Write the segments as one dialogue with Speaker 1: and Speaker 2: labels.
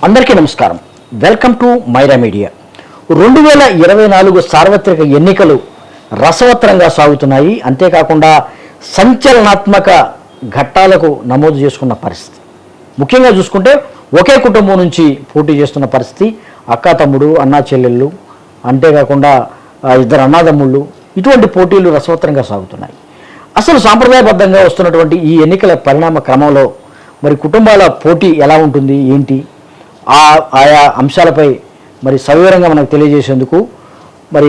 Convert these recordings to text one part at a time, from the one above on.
Speaker 1: అందరికీ నమస్కారం. Welcome to Myra media. 2024 సార్వత్రిక ఎన్నికలు రసవత్తరంగా సాగుతున్నాయి. అంతేకాకుండా సంచలనాత్మక ఘట్టాలకు నమోదు చేసుకున్న పరిస్థితి. ముఖ్యంగా చూసుకుంటే ఒకే కుటుంబం నుంచి పోటీ చేస్తున్న పరిస్థితి. అక్క తమ్ముడు, అన్నా చెల్లెళ్ళు, అంతేకాకుండా ఇద్దరు అన్నాదమ్ముళ్ళు, ఇటువంటి పోటీలు రసవత్తరంగా సాగుతున్నాయి. అసలు సాంప్రదాయబద్ధంగా వస్తున్నటువంటి ఈ ఎన్నికల పరిణామ క్రమంలో మరి కుటుంబాల పోటీ ఎలా ఉంటుంది, ఏంటి, ఆయా అంశాలపై మరి సవివరంగా మనకు తెలియజేసేందుకు మరి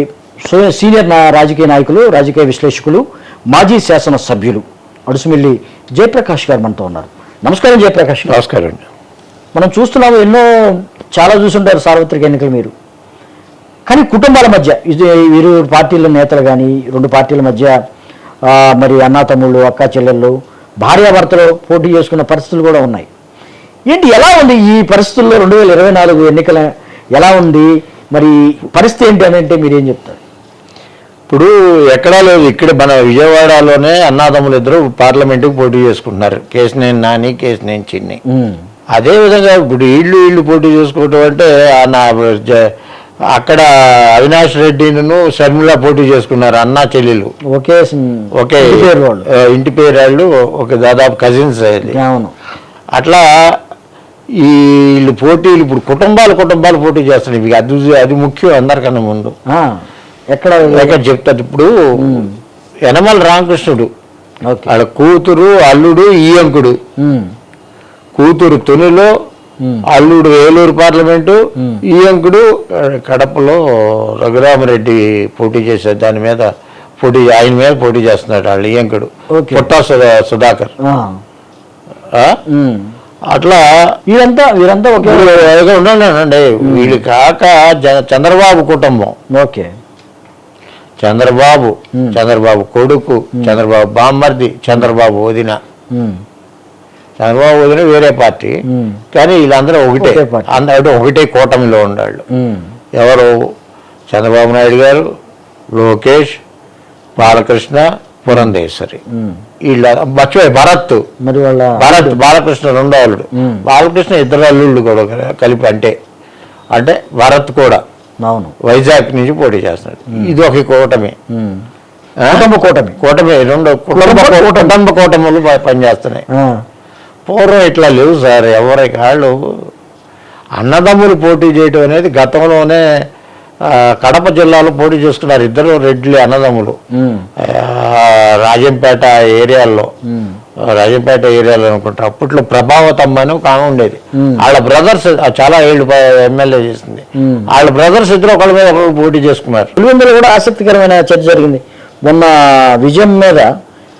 Speaker 1: సీనియర్ రాజకీయ నాయకులు, రాజకీయ విశ్లేషకులు, మాజీ శాసన సభ్యులు అడుసుమిల్లి జయప్రకాష్ గారు మనతో ఉన్నారు. నమస్కారం జయప్రకాష్.
Speaker 2: నమస్కారం అండి.
Speaker 1: మనం చూస్తున్నాము, చాలా చూసుంటారు సార్వత్రిక ఎన్నికలు మీరు. కానీ కుటుంబాల మధ్య ఇరు పార్టీల నేతలు కానీ, రెండు పార్టీల మధ్య మరి అన్నా తమ్ముళ్ళు, అక్క చెల్లెళ్ళు, భార్యాభర్తలు పోటీ చేసుకున్న పరిస్థితులు కూడా ఉన్నాయి. ఏంటి, ఎలా ఉంది ఈ పరిస్థితుల్లో 2024 ఎన్నికల ఎలా ఉంది, మరి పరిస్థితి ఏంటి అని అంటే మీరేం చెప్తారు?
Speaker 2: ఇప్పుడు ఎక్కడా లేదు, ఇక్కడ మన విజయవాడలోనే అన్నాదమ్ములు ఇద్దరు పార్లమెంటుకు పోటీ చేసుకుంటున్నారు. కేశినేని నాని, కేశినేని చిన్ని. అదేవిధంగా ఇప్పుడు ఇళ్ళు పోటీ చేసుకోవటం అంటే అక్కడ అవినాష్ రెడ్డిను షర్మిల పోటీ చేసుకున్నారు, అన్నా చెల్లెలు. ఒకే ఇంటి పేరు వాళ్ళు, ఒక దాదాపు కజిన్స్. అట్లా వీళ్ళు పోటీలు ఇప్పుడు కుటుంబాలు పోటీ చేస్తున్నాయి. అది ముఖ్యం అందరికన్నా ముందు. ఎక్కడ చెప్తారు, ఇప్పుడు యనమల రామకృష్ణుడు వాళ్ళ కూతురు, అల్లుడు ఈయంకుడు. కూతురు తునిలో, అల్లుడు ఏలూరు పార్లమెంటు, ఈయంకుడు కడపలో రఘురామరెడ్డి పోటీ చేశారు. దాని మీద ఆయన మీద పోటీ చేస్తున్నాడు వాళ్ళు ఈయంకుడు, పుట్టా సుధాకర్. అట్లా వీరంతా ఉండండి. వీళ్ళు కాక చంద్రబాబు కుటుంబం. చంద్రబాబు కొడుకు, చంద్రబాబు బామ్మర్ది, చంద్రబాబు వదిన. చంద్రబాబు వదిన వేరే పార్టీ, కానీ వీళ్ళందరూ ఒకటే కూటమిలో ఉండాళ్ళు. ఎవరు? చంద్రబాబు నాయుడు గారు, లోకేష్, బాలకృష్ణ, పురంధేశ్వరి. వీళ్ళ భరత్ బాలకృష్ణ రెండో అల్లుడు. బాలకృష్ణ ఇద్దరు అల్లుళ్ళు కూడా కలిపి, అంటే భరత్ కూడా వైజాగ్ నుంచి పోటీ చేస్తున్నాడు. ఇది ఒక కూటమి, రెండు కుటుంబ కూటములు పనిచేస్తున్నాయి. పూర్వం ఇట్లా లేవు సార్. ఎవరికి వాళ్ళు అన్నదమ్ములు పోటీ చేయడం అనేది గతంలోనే కడప జిల్లాలో పోటీ చేసుకున్నారు ఇద్దరు రెడ్డి అన్నదమ్ములు. రాజంపేట ఏరియాలో అనుకుంటా. అప్పట్లో ప్రభావతమ్మ అని ఒక ఆమె ఉండేది. వాళ్ళ బ్రదర్స్ చాలా ఏళ్ళు ఎమ్మెల్యే చేసింది. వాళ్ళ బ్రదర్స్ ఇద్దరు ఒకళ్ళ మీద ఒకళ్ళు పోటీ చేసుకున్నారు.
Speaker 1: పులివెందులో కూడా ఆసక్తికరమైన చర్చ జరిగింది మొన్న. విజయం మీద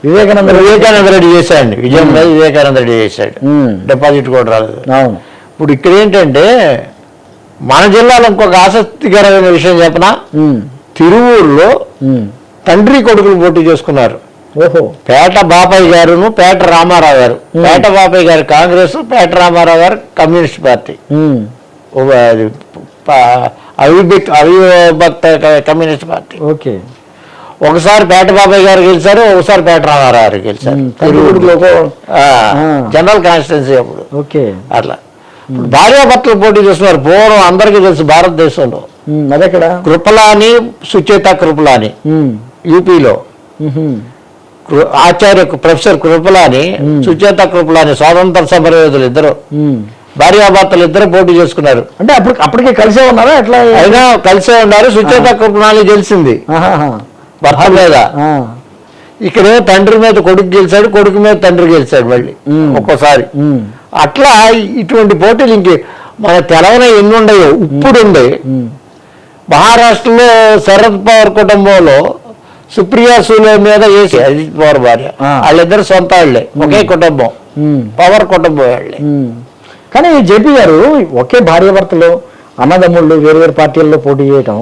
Speaker 2: వివేకానంద రెడ్డి చేశాడండి. విజయం మీద వివేకానంద రెడ్డి చేశాడు. డిపాజిట్ కూడా రాలేదు. ఇప్పుడు ఇక్కడ ఏంటంటే మన జిల్లాలో ఇంకొక ఆసక్తికరమైన విషయం చెప్పనా, తిరువూరులో తండ్రి కొడుకులు పోటీ చేసుకున్నారు. పేట బాపయ్య గారును పేట రామారావు గారు. పేట బాపయ్య గారు కాంగ్రెస్, పేట రామారావు గారు కమ్యూనిస్ట్ పార్టీ, అవిభక్త కమ్యూనిస్ట్ పార్టీ. ఒకసారి పేట బాబాయ్ గారు గెలిచారు, ఒకసారి పేట రామారావు గారు గెలిచారు. జనరల్ కాన్స్టిట్యున్సీ అప్పుడు. అట్లా భార్యాభర్తలు పోటీ చేస్తున్నారు. పూర్వం అందరికీ తెలుసు భారతదేశంలో
Speaker 1: అదెక్కడ,
Speaker 2: కృపలాని, సుచేత కృపలాని. యూపీలో ఆచార్య ప్రొఫెసర్ కృపలాని, సుచేత కృపలాని స్వాతంత్ర సమరయోధులు ఇద్దరు, భార్యాభర్తలు ఇద్దరు పోటీ చేసుకున్నారు.
Speaker 1: అంటే అప్పటికే కలిసే ఉన్నారా? ఎట్లా
Speaker 2: అయినా కలిసే ఉన్నారు. సుచేత కృపలాని గెలిచింది భర్త మీద. ఇక్కడే తండ్రి మీద కొడుకు గెలిచాడు, కొడుకు మీద తండ్రి గెలిచాడు మళ్ళీ ఒక్కోసారి. అట్లా ఇటువంటి పోటీలు ఇంక మన తెలంగాణ ఎన్ని ఉన్నాయో ఇప్పుడు ఉంది. మహారాష్ట్రలో శరద్ పవార్ కుటుంబంలో సుప్రియా సూలే మీద వేసి అజిత్ పవార్ భార్య, వాళ్ళిద్దరు సొంత వాళ్ళే, ఒకే కుటుంబం, పవర్ కుటుంబం వాళ్ళే.
Speaker 1: కానీ జేపీ గారు ఒకే భార్యాభర్తలు అన్నదమ్ముళ్ళు వేరు పార్టీల్లో పోటీ చేయటం,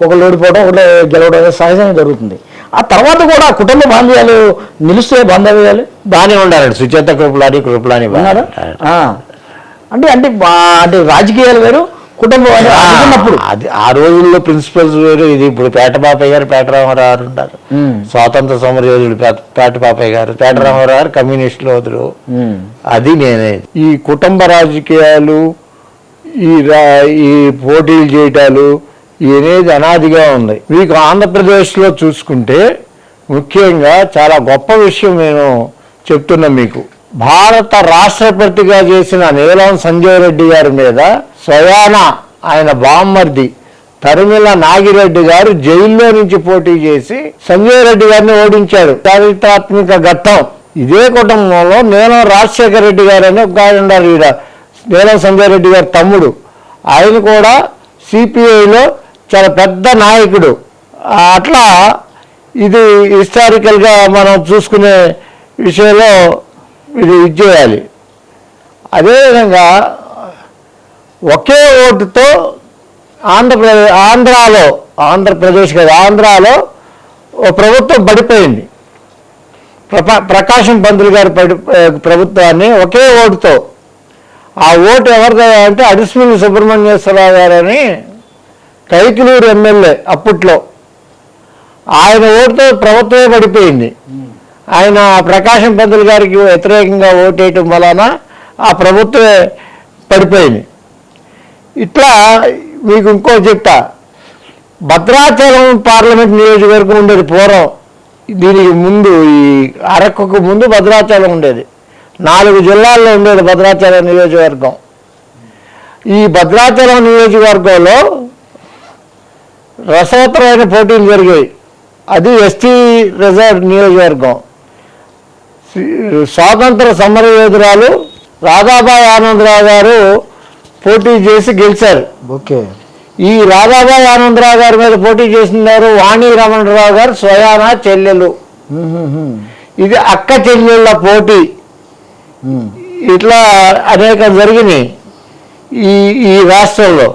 Speaker 1: ఒకళ్ళు ఓడిపోవడం, ఒకళ్ళు గెలవడం సహజంగా జరుగుతుంది. ఆ తర్వాత కూడా కుటుంబ బాంధవ్యాలు నిలుస్తే బాంధవ్యాలు
Speaker 2: బాగానే ఉండాలండి. సుచేత కృపలాని
Speaker 1: ఉన్నారా? అంటే రాజకీయాలు వేరు, కుటుంబం అనుకున్నప్పుడు
Speaker 2: అది ఆ రోజుల్లో ప్రిన్సిపల్స్ వేరు. ఇది ఇప్పుడు పేట బాపయ్య గారు, పేట రామారావు గారు ఉంటారు, స్వాతంత్ర సమరయోధులు పేట బాపయ్య గారు, పేట రామారావు గారు కమ్యూనిస్టులు వదులు. అది నేనే ఈ కుటుంబ రాజకీయాలు ఈ పోటీలు చేయటాలు అనేది అనాదిగా ఉంది. మీకు ఆంధ్రప్రదేశ్లో చూసుకుంటే ముఖ్యంగా చాలా గొప్ప విషయం నేను చెప్తున్నా మీకు. భారత రాష్ట్రపతిగా చేసిన నీలం సంజయ్ రెడ్డి గారి మీద స్వయాన ఆయన బామ్మర్ది తరిమిల నాగిరెడ్డి గారు జైల్లో నుంచి పోటీ చేసి సంజయ్ రెడ్డి గారిని ఓడించాడు. చారిత్రాత్మక ఘట్టం. ఇదే కుటుంబంలో నీలం రాజశేఖర రెడ్డి గారు అని ఒక ఆయన ఉన్నారు. ఈడ నీలం సంజయ్ రెడ్డి గారి తమ్ముడు, ఆయన కూడా సిపిఐలో చాలా పెద్ద నాయకుడు. అట్లా ఇది హిస్టారికల్గా మనం చూసుకునే విషయంలో ఇది చేయాలి. అదేవిధంగా ఒకే ఓటుతో ఆంధ్రప్రదేశ్ కాదు, ఆంధ్రాలో ఓ ప్రభుత్వం పడిపోయింది. ప్రకాశం పంతులు గారి ప్రభుత్వాన్ని ఒకే ఓటుతో, ఆ ఓటు ఎవరిదో అంటే అడిసిమిల్లి సుబ్రహ్మణ్యేశ్వరరావు గారని కైకిలూరు ఎమ్మెల్యే అప్పట్లో, ఆయన ఓటుతో ప్రభుత్వమే పడిపోయింది. ఆయన ప్రకాశం పంతులు గారికి వ్యతిరేకంగా ఓటేయటం వలన ఆ ప్రభుత్వమే పడిపోయింది. ఇట్లా మీకు ఇంకో చెప్తా, భద్రాచలం పార్లమెంట్ నియోజకవర్గం ఉండేది పూర్వం. దీనికి ముందు ఈ అరకుకు ముందు భద్రాచలం ఉండేది. 4 జిల్లాల్లో ఉండేది భద్రాచలం నియోజకవర్గం. ఈ భద్రాచలం నియోజకవర్గంలో రసవత్తరమైన పోటీలు జరిగాయి. అది ఎస్టీ రిజర్వ్ నియోజకవర్గం. స్వాతంత్ర సమరయోధురాలు రాధాబాయి ఆనందరావు గారు పోటీ చేసి గెలిచారు.
Speaker 1: ఓకే.
Speaker 2: ఈ రాధాబాయి ఆనందరావు గారి మీద పోటీ చేసినారు వాణి రమణరావు గారు స్వయానా చెల్లెలు. ఇది అక్క చెల్లెళ్ళ పోటీ. ఇట్లా అనేకం జరిగినాయి ఈ రాష్ట్రంలో.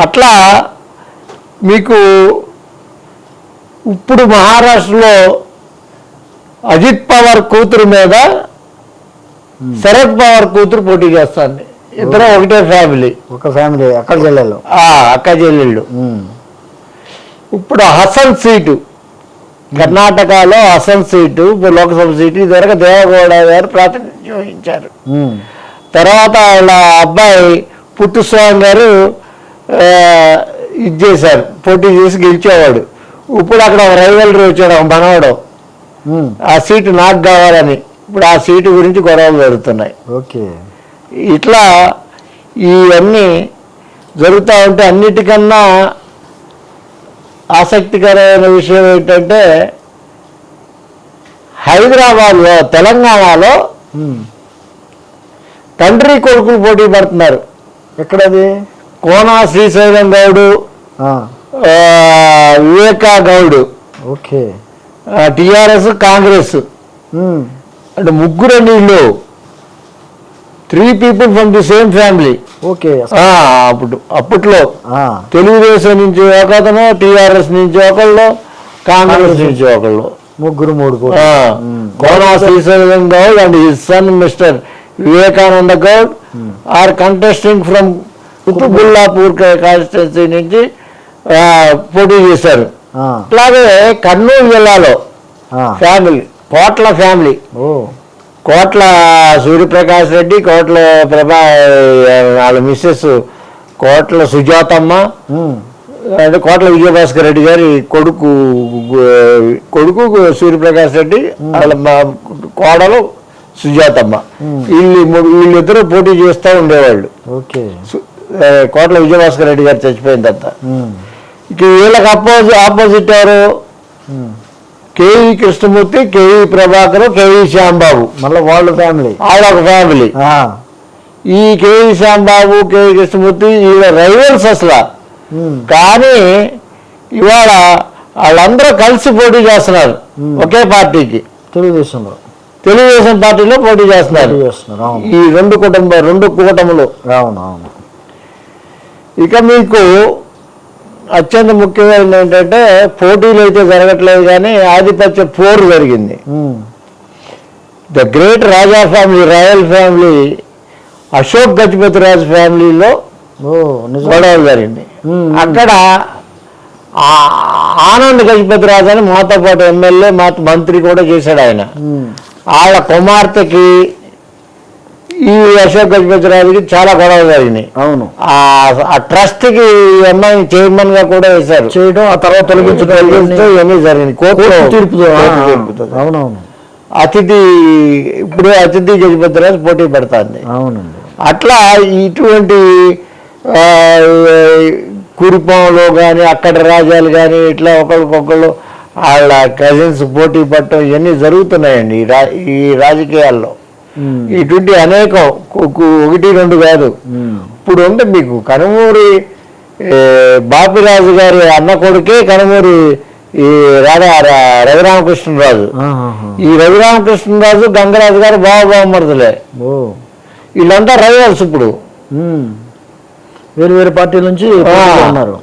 Speaker 2: అట్లా మీకు ఇప్పుడు మహారాష్ట్రలో అజిత్ పవార్ కూతురు మీద శరద్ పవార్ కూతురు పోటీ చేస్తుంది. ఇద్దరు ఒకటే ఫ్యామిలీ,
Speaker 1: ఒక ఫ్యామిలీ, అక్క చెల్లెళ్ళు.
Speaker 2: అక్క చెల్లెళ్ళు. ఇప్పుడు హసన్ సీటు, కర్ణాటకలో హసన్ సీటు లోక్సభ సీటు ఇదివరకు దేవగౌడ గారు ప్రాతినిధ్యం వహించారు. తర్వాత వాళ్ళ అబ్బాయి పుట్టుస్వామి గారు ఇది చేశారు, పోటీ చేసి గెలిచేవాడు. ఇప్పుడు అక్కడ ఒక రైవలరీ వచ్చాడు, ఒక మనవాడు, ఆ సీటు నాకు కావాలని. ఇప్పుడు ఆ సీటు గురించి గొడవలు జరుగుతున్నాయి.
Speaker 1: ఓకే.
Speaker 2: ఇట్లా ఇవన్నీ జరుగుతూ ఉంటే అన్నిటికన్నా ఆసక్తికరమైన విషయం ఏంటంటే హైదరాబాద్లో, తెలంగాణలో తండ్రి కొడుకులు పోటీ పడుతున్నారు.
Speaker 1: ఎక్కడది?
Speaker 2: కోనా శ్రీశైలం గౌడు, వివేకా గౌడు.
Speaker 1: ఓకే.
Speaker 2: టిఆర్ఎస్ కాంగ్రెస్ అంటే ముగ్గురు నీళ్ళు, 3 people from the same family.
Speaker 1: Okay.
Speaker 2: అప్పట్లో తెలుగుదేశం నుంచి ఒకతను, టిఆర్ఎస్ నుంచి ఒకళ్ళు, కాంగ్రెస్ నుంచి ఒకళ్ళు,
Speaker 1: ముగ్గురు 3.
Speaker 2: Kona Srisailam Goud and his son mister Vivekananda Goud are contesting from Quthbullapur constituency నుంచి పోటీ చేశారు. అలాగే కర్నూలు జిల్లాలో ఫ్యామిలీ, కోట్ల ఫ్యామిలీ, కోట్ల సూర్యప్రకాష్ రెడ్డి, కోట్ల వాళ్ళ మిస్సెస్ కోట్ల సుజాతమ్మ, అంటే కోట్ల విజయభాస్కర్ రెడ్డి గారి కొడుకు సూర్యప్రకాష్ రెడ్డి, వాళ్ళ కోడలు సుజాతమ్మ. వీళ్ళిద్దరూ పోటీ చేస్తూ ఉండేవాళ్ళు.
Speaker 1: ఓకే.
Speaker 2: కోట్ల విజయభాస్కర్ రెడ్డి గారు చచ్చిపోయిన తర్వాత ఇక వీళ్ళకి ఆపోజిట్ ఎవరు? KE Krishnamurthy, KE Prabhakar, KE Shyambabu.
Speaker 1: మళ్ళీ వాళ్ళ ఫ్యామిలీ,
Speaker 2: వాళ్ళొక ఫ్యామిలీ. ఈ కేఈ శ్యాంబాబు, కేఈ కృష్ణమూర్తి వీళ్ళ రైవల్స్ అసలు. కానీ ఇవాళ వాళ్ళందరూ కలిసి పోటీ చేస్తున్నారు ఒకే పార్టీకి. తెలుగుదేశం పార్టీలో పోటీ చేస్తున్నారు ఈ రెండు కూటములు.
Speaker 1: అవునవును.
Speaker 2: ఇక మీకు అత్యంత ముఖ్యమైనది ఏంటంటే పోటీలు అయితే జరగట్లేదు కానీ ఆధిపత్య పోరు జరిగింది. The great Raja family, royal family, Ashok Gajapathi Raju ఫ్యామిలీలో గొడవలు జరిగింది. అక్కడ ఆనంద్ గజపతి రాజు అని మాతో పాటు ఎమ్మెల్యే, మంత్రి కూడా చేశాడు ఆయన. వాళ్ళ కుమార్తెకి ఈ అశోక్ గజపతిరాజుకి చాలా గొడవ జరిగినాయి.
Speaker 1: అవును.
Speaker 2: ఆ ట్రస్ట్ కి అమ్మాయిని చైర్మన్ గా కూడా వేశారు.
Speaker 1: చేయడం, ఆ తర్వాత తొలగించడం
Speaker 2: ఇవన్నీ జరిగింది. కోర్టు తీర్పుతో.
Speaker 1: అవునవును.
Speaker 2: ఇప్పుడు అతిథి గజపతిరాజు పోటీ పడుతుంది.
Speaker 1: అవునండి.
Speaker 2: అట్లా ఇటువంటి కురుపంలో కానీ అక్కడ రాజ్యాలు కానీ ఇట్లా ఒకరికొకళ్ళు వాళ్ళ కజిన్స్ పోటీ పడటం ఇవన్నీ జరుగుతున్నాయండి ఈ రాజకీయాల్లో. ఇటువంటి అనేకం, 1-2 కాదు. ఇప్పుడు ఉంటే మీకు కనుమూరి బాపిరాజు గారి అన్న కొడుకే కనుమూరి ఈ రఘురామకృష్ణరాజు. ఈ రఘురామకృష్ణరాజు గంగరాజు గారు బావమరుదులే. వీళ్ళంతా రైవల్స్. ఇప్పుడు
Speaker 1: వేరు వేరు పార్టీల నుంచి ఉన్నారు.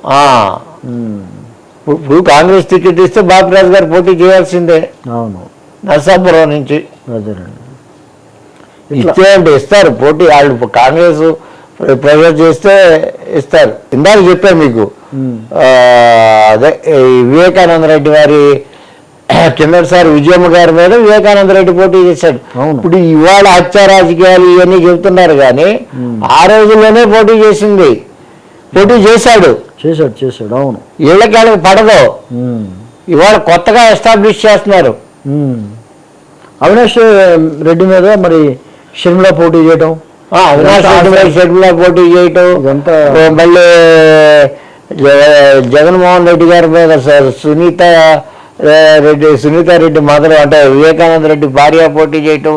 Speaker 2: ఇప్పుడు కాంగ్రెస్ టికెట్ ఇస్తే బాపిరాజు గారు పోటీ చేయాల్సిందే.
Speaker 1: అవును.
Speaker 2: నరసాపురం నుంచి ఇస్తారు పోటీ. వాళ్ళు కాంగ్రెస్ ప్రెజర్ చేస్తే ఇస్తారు. ఇందాక చెప్పాను మీకు, అదే వివేకానంద రెడ్డి వారి కిందసారి విజయమ్మ గారి మీద వివేకానంద రెడ్డి పోటీ చేశాడు. ఇప్పుడు ఇవాళ హత్య రాజకీయాలు ఇవన్నీ చెబుతున్నారు కానీ ఆ రోజుల్లోనే పోటీ చేశాడు.
Speaker 1: అవును.
Speaker 2: వీళ్ళకి పడదు. ఇవాళ కొత్తగా ఎస్టాబ్లిష్ చేస్తున్నారు.
Speaker 1: అవినాష్ రెడ్డి మీద మరి షర్మిల పోటీ చేయటం,
Speaker 2: అవినాష్ రెడ్డి మీద షర్మిల పోటీ చేయటం, మళ్ళీ జగన్మోహన్ రెడ్డి గారి మీద సునీతారెడ్డి మొదలు, అంటే వివేకానంద రెడ్డి భార్య పోటీ చేయటం.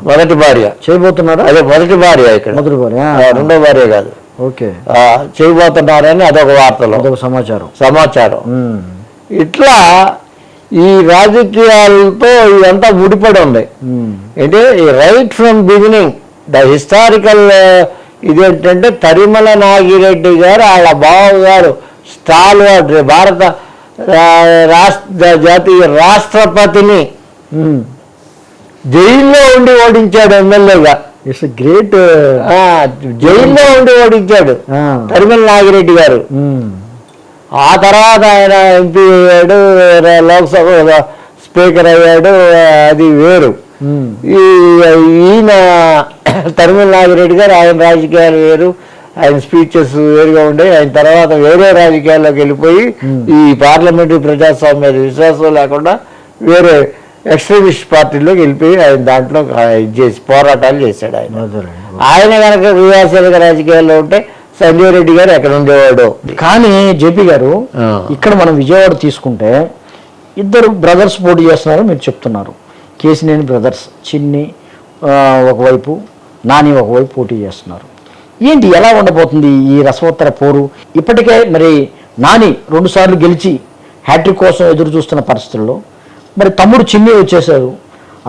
Speaker 2: మొదటి భార్య చేయబోతున్నారు. అదే మొదటి భార్య. ఇక్కడ మొదటి భార్య, రెండో భార్య కాదు. ఓకే. చేయబోతున్నారని అదొక వార్తలో, అదొక సమాచారం. ఇట్లా ఈ రాజకీయాలతో ఇదంతా ముడిపడి ఉంది. అంటే right from beginning the historical ఇదేంటంటే తరిమల నాగిరెడ్డి గారు వాళ్ళ బావగారు స్టాల్వర్డ్ భారత జాతీయ రాష్ట్రపతిని జైల్లో ఉండి ఓడించాడు. ఎమ్మెల్యేగా
Speaker 1: ఇట్స్ గ్రేట్.
Speaker 2: జైల్లో ఉండి ఓడించాడు తరిమల నాగిరెడ్డి గారు. ఆ తర్వాత ఆయన ఎంపీ అయ్యాడు, లోక్సభ స్పీకర్ అయ్యాడు. అది వేరు. ఈయన తరిమల నాగిరెడ్డి గారు, ఆయన రాజకీయాలు వేరు, ఆయన స్పీచెస్ వేరుగా ఉండే. ఆయన తర్వాత వేరే రాజకీయాల్లోకి వెళ్ళిపోయి ఈ పార్లమెంటరీ ప్రజాస్వామ్య విశ్వాసం లేకుండా వేరే ఎక్స్ట్రీమిస్ట్ పార్టీలోకి వెళ్ళిపోయి ఆయన దాంట్లో చేసి పోరాటాలు చేశాడు. ఆయన కనుక క్రియాశీలక రాజకీయాల్లో ఉంటే సంజయ్ రెడ్డి గారు ఎక్కడ ఉండేవాడు.
Speaker 1: కానీ జేపీ గారు, ఇక్కడ మనం విజయవాడ తీసుకుంటే ఇద్దరు బ్రదర్స్ పోటీ చేస్తున్నారు మీరు చెప్తున్నారు. కేసినేని బ్రదర్స్, చిన్ని ఒకవైపు, నాని ఒకవైపు పోటీ చేస్తున్నారు. ఏంటి, ఎలా ఉండబోతుంది ఈ రసవత్తర పోరు? ఇప్పటికే మరి నాని 2 సార్లు గెలిచి హ్యాట్రిక్ కోసం ఎదురు చూస్తున్న పరిస్థితుల్లో మరి తమ్ముడు చిన్ని వచ్చేసారు.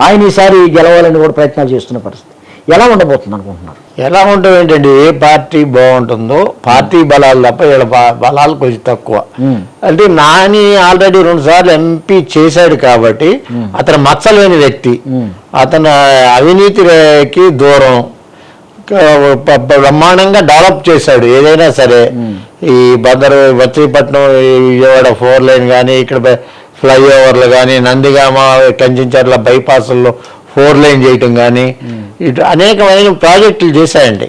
Speaker 1: ఆయన ఈసారి గెలవాలని కూడా ప్రయత్నాలు చేస్తున్న పరిస్థితి. ఎలా ఉండబోతుంది అనుకుంటున్నారు?
Speaker 2: ఎలా ఉంటుంది ఏంటండి, ఏ పార్టీ బాగుంటుందో పార్టీ బలాలు తప్ప వీళ్ళ బలాలు కొంచెం తక్కువ. అంటే నాని ఆల్రెడీ 2 సార్లు ఎంపీ చేశాడు కాబట్టి అతను మచ్చలేని వ్యక్తి. అతను అవినీతికి దూరం, బ్రహ్మాండంగా డెవలప్ చేశాడు ఏదైనా సరే. ఈ మచిలీపట్నం విజయవాడ 4 లైన్ కానీ, ఇక్కడ ఫ్లైఓవర్లు కానీ, నందిగామ కంచెంచర్ల బైపాసుల్లో 4 లైన్ చేయటం కానీ, ఇటు అనేకమైన ప్రాజెక్టులు చేశాయండి.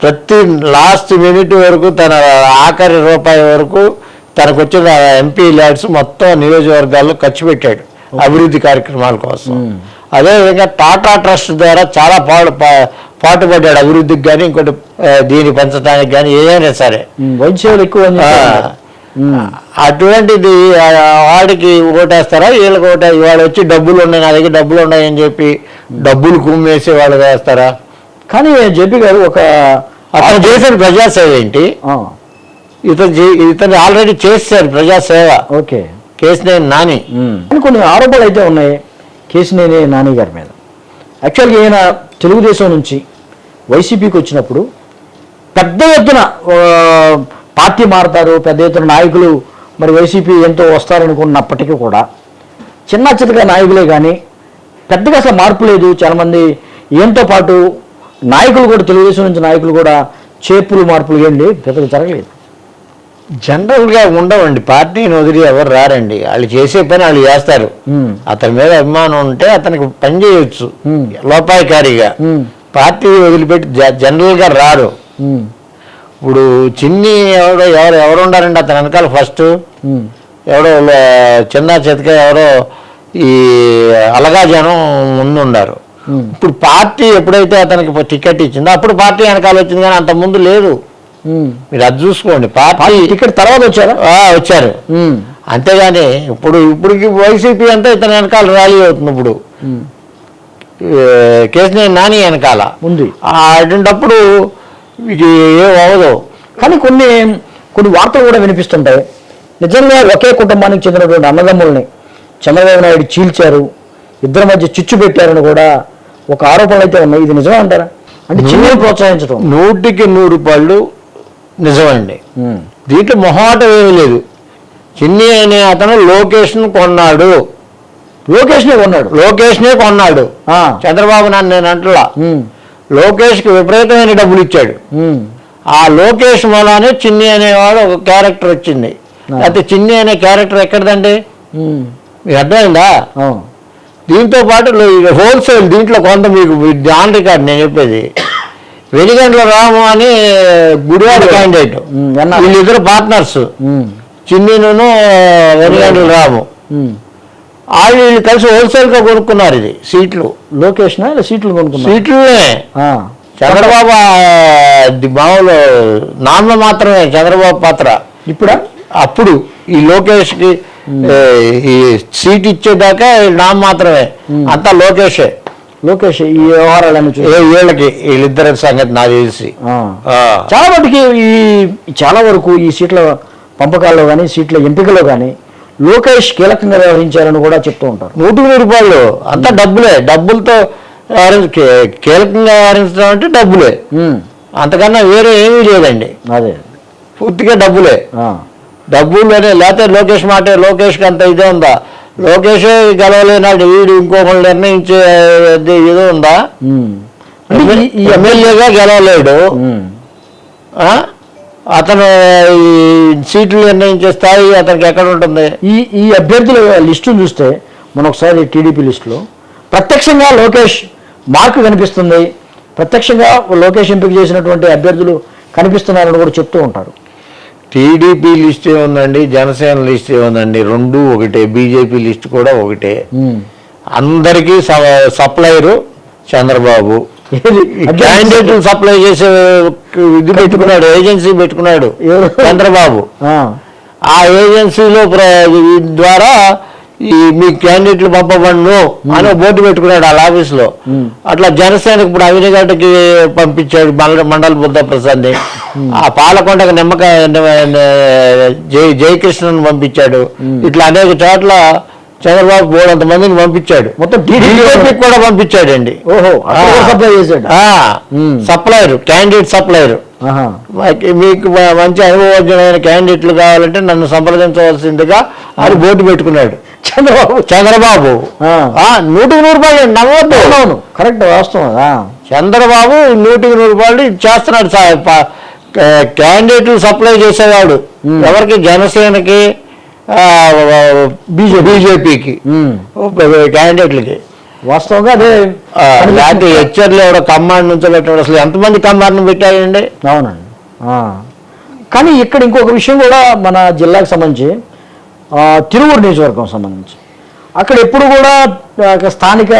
Speaker 2: ప్రతి లాస్ట్ మినిట్ వరకు, తన ఆఖరి రూపాయి వరకు తనకు వచ్చిన ఎంపీ ల్యాడ్స్ మొత్తం నియోజకవర్గాల్లో ఖర్చు పెట్టాడు అభివృద్ధి కార్యక్రమాల కోసం. అదేవిధంగా టాటా ట్రస్ట్ ద్వారా చాలా పాటుపడ్డాడు అభివృద్ధికి కానీ, ఇంకోటి దీన్ని పెంచడానికి కానీ, ఏదైనా సరే
Speaker 1: వైద్యాలు ఎక్కువ.
Speaker 2: అటువంటిది వాడికి ఓటేస్తారా, వీళ్ళకి ఇవాళ వచ్చి డబ్బులు ఉన్నాయి, నా దగ్గర డబ్బులు ఉన్నాయని చెప్పి డబ్బులు కుమ్మేసి వాళ్ళు వేస్తారా?
Speaker 1: కానీ జేపీ గారు
Speaker 2: అతను చేసిన ప్రజాసేవ ఏంటి? ఇతను ఆల్రెడీ చేశారు ప్రజాసేవ.
Speaker 1: ఓకే.
Speaker 2: కేసినేని నాని.
Speaker 1: కొన్ని ఆరోపణలు అయితే ఉన్నాయి కేసినేని నాని గారి మీద. యాక్చువల్గా ఈయన తెలుగుదేశం నుంచి వైసీపీకి వచ్చినప్పుడు పెద్ద ఎత్తున పార్టీ మారుతారు, పెద్ద ఎత్తున నాయకులు మరి వైసీపీ ఎంతో వస్తారనుకున్నప్పటికీ కూడా చిన్న చిన్నగా నాయకులే కానీ పెద్దగా అసలు మార్పు లేదు. చాలామంది ఈయంతో పాటు నాయకులు కూడా, తెలుగుదేశం నుంచి నాయకులు కూడా మార్పులు ఏంటి పెద్దగా జరగలేదు.
Speaker 2: జనరల్గా ఉండవండి. పార్టీని వదిలి ఎవరు రారండి. వాళ్ళు చేసే పని వాళ్ళు చేస్తారు. అతని మీద అభిమానం ఉంటే అతనికి పని చేయొచ్చు లోపాయికారిగా. పార్టీ వదిలిపెట్టి జనరల్గా రారు. ఇప్పుడు చిన్ని ఎవరు ఉండారండి అతని వెనకాల ఫస్ట్ ఎవరో చిన్న చేతిక ఎవరో ఈ అలగా జనం ముందు ఉన్నారు. ఇప్పుడు పార్టీ ఎప్పుడైతే అతనికి టికెట్ ఇచ్చిందో అప్పుడు పార్టీ వెనకాల వచ్చింది, కానీ అంత ముందు లేదు. మీరు అది చూసుకోండి. పార్టీ
Speaker 1: టికెట్ తర్వాత
Speaker 2: వచ్చారు అంతేగాని ఇప్పుడుకి వైసీపీ అంతా ఇతని వెనకాల ర్యాలీ అవుతుంది. ఇప్పుడు కేసీఆర్ నాని వెనకాల
Speaker 1: ఉంది.
Speaker 2: అటువంటిప్పుడు ఇది ఏం అవ్వదు.
Speaker 1: కానీ కొన్ని వార్తలు కూడా వినిపిస్తుంటాయి, నిజంగా ఒకే కుటుంబానికి చెందినటువంటి అన్నదమ్ముల్ని చంద్రబాబు నాయుడు చీల్చారు, ఇద్దరి మధ్య చిచ్చు పెట్టారని కూడా ఒక ఆరోపణలు అయితే ఉన్నాయి. ఇది నిజమే అంటారా? అంటే చిన్నవి ప్రోత్సహించడం
Speaker 2: 100% నిజమండి. దీంట్లో మొహమాటం ఏమీ లేదు. చిన్ని అనే అతను లొకేషన్ కొన్నాడు. లొకేషనే కొన్నాడు చంద్రబాబు నాయుడు. నేను అంటలా, లోకేష్కి విపరీతమైన డబ్బులు ఇచ్చాడు. ఆ లోకేష్ మూలానే చిన్ని అనేవాడు ఒక క్యారెక్టర్ వచ్చింది. అయితే చిన్ని అనే క్యారెక్టర్ ఎక్కడదండి? మీకు అర్థమైందా? దీంతో పాటు హోల్సేల్ దీంట్లో కొంత మీకు ఆన్ రికార్డ్ నేను చెప్పేది. వెలిగండ్ల రాము అని గుడివాడ క్యాండిడేట్, వీళ్ళిద్దరు పార్ట్నర్స్, చిన్నిను వెలిగండ్ల రాము. వీళ్ళు కలిసి హోల్సేల్గా కొనుక్కున్నారు ఇది సీట్లు.
Speaker 1: లొకేషన్ సీట్లు కొనుక్కున్నారు.
Speaker 2: సీట్లనే చంద్రబాబు మామూలు నాన్న మాత్రమే చంద్రబాబు పాత్ర. అప్పుడు ఈ లోకేష్కి ఈ సీట్ ఇచ్చేదాకా నాన్న మాత్రమే, అంతా లోకేష్
Speaker 1: ఈ వ్యవహారాలను
Speaker 2: వీళ్ళిద్దరి సంగతి నాకు తెలిసి
Speaker 1: చాలా వరకు ఈ సీట్ల పంపకాల్లో కానీ సీట్ల ఎంపికలో కానీ లోకేష్ కీలకంగా వ్యవహరించారని కూడా చెప్తూ ఉంటారు.
Speaker 2: 100 అంతా డబ్బులతో కీలకంగా వ్యవహరించడం అంటే డబ్బులే, అంతకన్నా వేరే ఏమీ లేదండి.
Speaker 1: అదే
Speaker 2: పూర్తిగా డబ్బులోనే. లేకపోతే లోకేష్ లోకేష్కి అంత ఇదే ఉందా? లోకేషే గెలవలేనాడు, వీడు ఇంకొకళ్ళు నిర్ణయించే ఏదో ఉందా? ఈ ఎమ్మెల్యేగా గెలవలేడు, అతను ఈ సీట్లు నిర్ణయించే స్థాయి అతనికి ఎక్కడ ఉంటుంది?
Speaker 1: ఈ అభ్యర్థుల లిస్టును చూస్తే మనం ఒకసారి టీడీపీ లిస్టులో ప్రత్యక్షంగా లోకేష్ మార్కు కనిపిస్తుంది, ప్రత్యక్షంగా లోకేష్ ఎంపిక చేసినటువంటి అభ్యర్థులు కనిపిస్తున్నారని కూడా చెప్తూ ఉంటారు.
Speaker 2: టీడీపీ లిస్ట్ ఏముందండి, జనసేన లిస్ట్ ఏముందండి, రెండు ఒకటే. బీజేపీ లిస్ట్ కూడా ఒకటే. అందరికీ సప్లైరు చంద్రబాబు. క్యాండిడేట్లు సప్లై చేసే ఇది పెట్టుకున్నాడు, ఏజెన్సీ పెట్టుకున్నాడు చంద్రబాబు. ఆ ఏజెన్సీలో ద్వారా మీ క్యాండిడేట్లు పంపబడును అని బోర్డు పెట్టుకున్నాడు వాళ్ళ ఆఫీస్లో. అట్లా జనసేనకు ఇప్పుడు అవినిగడ్డకి పంపించాడు మండల బుద్ధ ప్రసాద్ని, ఆ పాలకొండకు నిమ్మకాయ జయకృష్ణన్ పంపించాడు. ఇట్లా అనేక చోట్ల చంద్రబాబు బోర్డు మందిని పంపించాడు. మొత్తం టీడీపీకి కూడా పంపించాడండి. Supplier, candidate supplier. మీకు మంచి అనుభవజ్ఞమైన క్యాండిడేట్లు కావాలంటే నన్ను సంప్రదించవలసిందిగా అని బోర్డు పెట్టుకున్నాడు చంద్రబాబు. 100% నమ్మవద్దు.
Speaker 1: కరెక్ట్, వాస్తవం.
Speaker 2: చంద్రబాబు 100% చేస్తున్నాడు. క్యాండిడేట్లు సప్లై చేసేవాడు ఎవరికి? జనసేనకి, బీజేపీకి క్యాండిడేట్లకి.
Speaker 1: వాస్తవంగా అదే.
Speaker 2: లేకపోతే హెచ్చర్లు ఎవడో కమ్మాండ్ నుంచి పెట్టాడు. అసలు ఎంతమంది కమ్మాండ్ని పెట్టాడండి?
Speaker 1: అవునండి. కానీ ఇక్కడ ఇంకొక విషయం కూడా మన జిల్లాకు సంబంధించి, తిరువూరు నియోజకవర్గం సంబంధించి అక్కడ ఎప్పుడు కూడా స్థానిక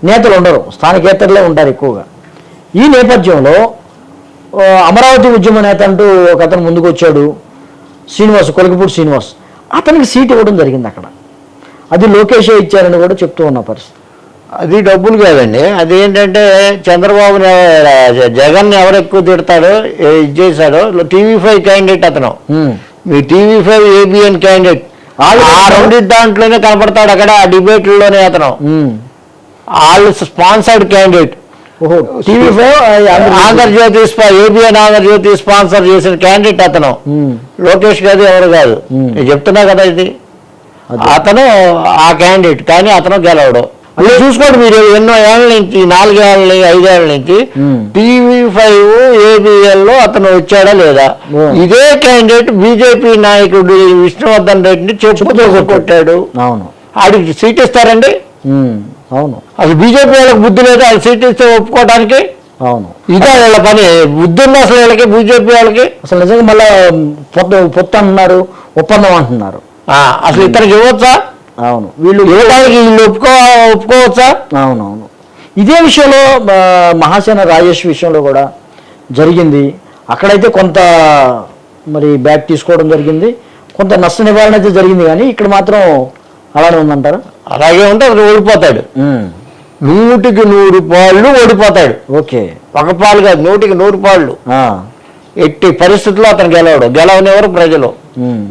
Speaker 1: నేతలు ఉండరు, స్థానికేతరులే ఉంటారు ఎక్కువగా. ఈ నేపథ్యంలో అమరావతి ఉద్యమ నేత అంటూ ఒక అతను ముందుకు వచ్చాడు, శ్రీనివాస్, కొలకపూడి శ్రీనివాస్. అతనికి సీట్ ఇవ్వడం జరిగింది అక్కడ. అది లోకేషే ఇచ్చారని కూడా చెప్తూ ఉన్న పరిస్థితి.
Speaker 2: అది డబ్బులు కాదండి, అది ఏంటంటే చంద్రబాబు జగన్ ఎవరు ఎక్కువ తిడతాడో ఇది చేశాడో. టీవీ5 క్యాండిడేట్ అతను, మీ టీవీ5 ఏబిఎన్ క్యాండిడేట్, ఆ రెండు దాంట్లోనే కనపడతాడు అక్కడ ఆ డిబేట్లలోనే అతను. వాళ్ళు sponsored candidate. Andhrajyothi, ABN Andhrajyothi sponsor చేసిన క్యాండిడేట్ అతను. లోకేష్ కాదు, ఎవరు కాదు, నేను చెప్తున్నా కదా ఇది. అతను ఆ క్యాండిడేట్, కానీ అతను గెలవడు. అది చూసుకోండి మీరు. ఎన్నో ఏళ్ళ నుంచి, 4 ఏళ్ళ 5 ఏళ్ళ నుంచి టీవీ5 ఏబిఎన్ లో అతను వచ్చాడా లేదా? ఇదే క్యాండిడేట్ బీజేపీ నాయకుడు విష్ణువర్ధన్ రెడ్డిని చెప్పుతో కొట్టాడు. ఆడికి సీట్ ఇస్తారండి?
Speaker 1: అవును.
Speaker 2: అసలు బీజేపీ వాళ్ళకి బుద్ధి లేదు, వాళ్ళు సీట్ ఇస్తే ఒప్పుకోవడానికి.
Speaker 1: అవును,
Speaker 2: ఇదే వీళ్ళ పని. బుద్ధి ఉంది అసలు వీళ్ళకి, బీజేపీ వాళ్ళకి.
Speaker 1: అసలు నిజంగా మళ్ళా పొత్తు అంటున్నారు, ఒప్పందం అంటున్నారు.
Speaker 2: అసలు ఇతనికి ఇవ్వచ్చా?
Speaker 1: అవును, వీళ్ళు
Speaker 2: ఇవ్వడానికి వీళ్ళు ఒప్పుకోవచ్చా?
Speaker 1: అవునవును. ఇదే విషయంలో మహాసేన రాజేష్ విషయంలో కూడా జరిగింది. అక్కడైతే కొంత మరి బ్యాక్ తీసుకోవడం జరిగింది, కొంత నష్ట నివారణ అయితే జరిగింది. కానీ ఇక్కడ మాత్రం అలానే ఉందంటారు.
Speaker 2: అలాగే ఉంటే అతను ఓడిపోతాడు. 100కి 100 పాళ్ళు ఓడిపోతాడు.
Speaker 1: ఓకే,
Speaker 2: ఒక పాలు కాదు, 100కి 100 పాళ్ళు. ఎట్టి పరిస్థితుల్లో అతను గెలవనివ్వరు ప్రజలు.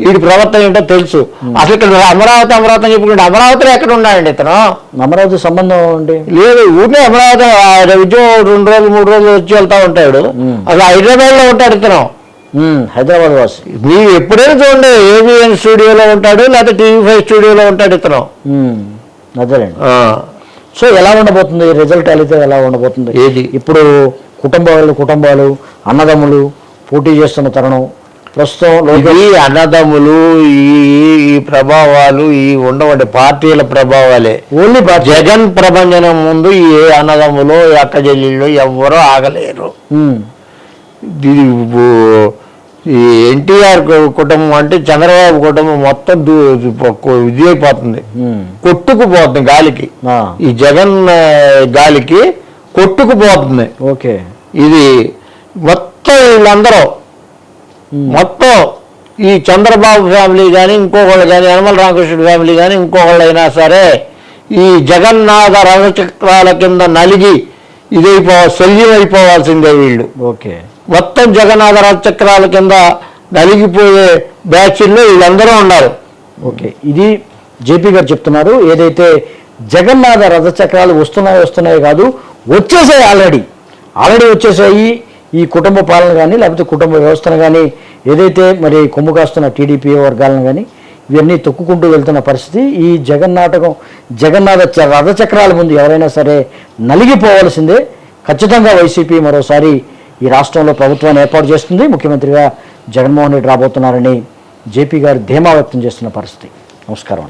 Speaker 2: వీడి ప్రవర్తన ఏంటో తెలుసు. అసలు ఇక్కడ అమరావతి అమరావతి చెప్పుకుంటే అమరావతిలో ఎక్కడ ఉన్నాడండి ఇతను?
Speaker 1: అమరావతి సంబంధం అండి లేదు.
Speaker 2: ఊరికే అమరావతి ఉద్యోగం 2 రోజులు 3 రోజులు వచ్చి వెళ్తా ఉంటాడు. అసలు హైదరాబాద్ లో ఉంటాడు ఇతను.
Speaker 1: హైదరాబాద్ వాసి.
Speaker 2: మీరు ఎప్పుడైనా చూడండి, ఏబిఎన్ స్టూడియోలో ఉంటాడు, లేకపోతే టీవీ5 స్టూడియోలో ఉంటాడు ఇతను.
Speaker 1: అదేలేండి. సో ఎలా ఉండబోతుంది రిజల్ట్? అయితే ఎలా ఉండబోతుంది?
Speaker 2: ఏది
Speaker 1: ఇప్పుడు కుటుంబాలు అన్నదమ్ములు పోటీ చేస్తున్న తరుణం ప్రస్తుతం.
Speaker 2: ఈ అన్నదమ్ములు ఈ ప్రభావాలు ఈ ఉండవంటి పార్టీల ప్రభావాలే.
Speaker 1: ఓన్లీ
Speaker 2: జగన్ ప్రభంజనం ముందు ఏ అన్నదమ్ములు అక్క చెల్లెళ్ళు ఎవ్వరూ ఆగలేరు. ఈ ఎన్టీఆర్ కుటుంబం అంటే చంద్రబాబు కుటుంబం మొత్తం ఇది అయిపోతుంది, కొట్టుకుపోతుంది గాలికి. ఈ జగన్ గాలికి కొట్టుకుపోతుంది.
Speaker 1: ఓకే,
Speaker 2: ఇది మొత్తం వీళ్ళందరూ మొత్తం ఈ చంద్రబాబు ఫ్యామిలీ కానీ ఇంకొకళ్ళు కానీ యనమల రామకృష్ణుడు ఫ్యామిలీ కానీ ఇంకొకళ్ళు అయినా సరే ఈ జగన్నాథ రథచక్రాల కింద నలిగి శల్యం అయిపోవాల్సిందే వీళ్ళు.
Speaker 1: ఓకే,
Speaker 2: మొత్తం జగన్నాథ రథచక్రాల కింద నలిగిపోయే బ్యాచ్ల్లో వీళ్ళందరూ ఉన్నారు.
Speaker 1: ఓకే, ఇది జేపీ గారు చెప్తున్నారు. ఏదైతే జగన్నాథ రథచక్రాలు వస్తున్నాయి కాదు, వచ్చేసాయి, ఆల్రెడీ వచ్చేసాయి. ఈ కుటుంబ పాలన కానీ లేకపోతే కుటుంబ వ్యవస్థను కానీ ఏదైతే మరి కొమ్ము కాస్తున్న టీడీపీ వర్గాలను కానీ ఇవన్నీ తొక్కుకుంటూ వెళ్తున్న పరిస్థితి. ఈ జగన్నాథ రథచక్రాల ముందు ఎవరైనా సరే నలిగిపోవాల్సిందే. ఖచ్చితంగా వైసీపీ మరోసారి ఈ రాష్ట్రంలో ప్రభుత్వాన్ని ఏర్పాటు చేస్తుంది. ముఖ్యమంత్రిగా జగన్మోహన్ రెడ్డి రాబోతున్నారని జేపీ గారు ధీమా వ్యక్తం చేస్తున్న పరిస్థితి. నమస్కారం.